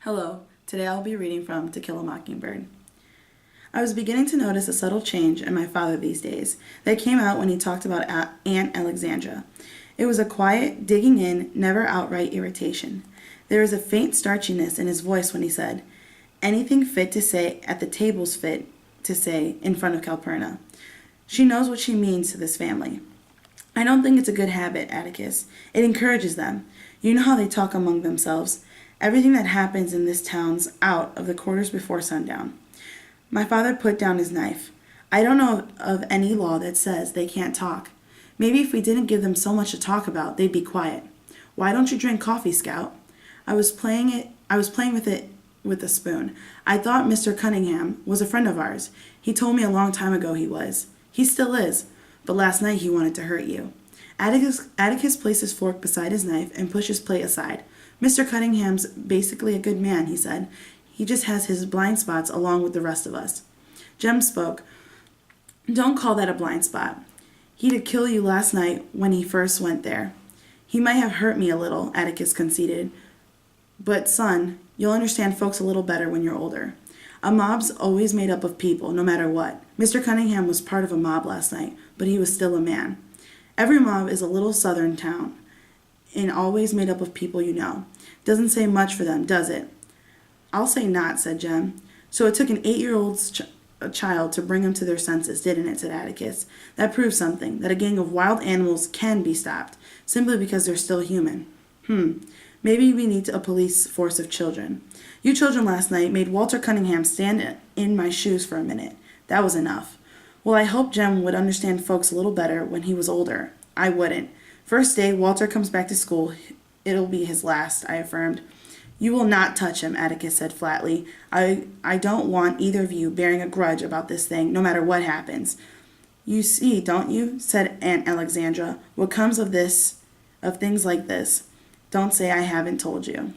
Hello, today I'll be reading from To Kill a Mockingbird. I was beginning to notice a subtle change in my father these days that came out when he talked about Aunt Alexandra. It was a quiet, digging in, never outright irritation. There was a faint starchiness in his voice when he said, "Anything fit to say at the table's fit to say in front of Calpurnia. She knows what she means to this family." "I don't think it's a good habit, Atticus. It encourages them. You know how they talk among themselves. Everything that happens in this town's out of the quarters before sundown." My father put down his knife. "I don't know of any law that says they can't talk. Maybe if we didn't give them so much to talk about, they'd be quiet. Why don't you drink coffee, Scout?" I was playing with it with a spoon. "I thought Mr. Cunningham was a friend of ours. He told me a long time ago he was. He still is. But last night he wanted to hurt you." Atticus placed his fork beside his knife and pushed his plate aside. "Mr. Cunningham's basically a good man," he said. "He just has his blind spots along with the rest of us." Jem spoke. "Don't call that a blind spot. He did kill you last night when he first went there." "He might have hurt me a little," Atticus conceded. "But, son, you'll understand folks a little better when you're older. A mob's always made up of people, no matter what. Mr. Cunningham was part of a mob last night, but he was still a man. Every mob is a little southern town, and always made up of people you know. Doesn't say much for them, does it?" "I'll say not," said Jem. "So it took an 8-year-old child to bring them to their senses, didn't it?" said Atticus. "That proves something, that a gang of wild animals can be stopped, simply because they're still human. Maybe we need a police force of children. You children last night made Walter Cunningham stand in my shoes for a minute. That was enough. Well, I hoped Jem would understand folks a little better when he was older. I wouldn't. First day Walter comes back to school, it'll be his last," I affirmed. "You will not touch him," Atticus said flatly. I don't want either of you bearing a grudge about this thing, no matter what happens." "You see, don't you?" said Aunt Alexandra. "What comes of things like this. Don't say I haven't told you."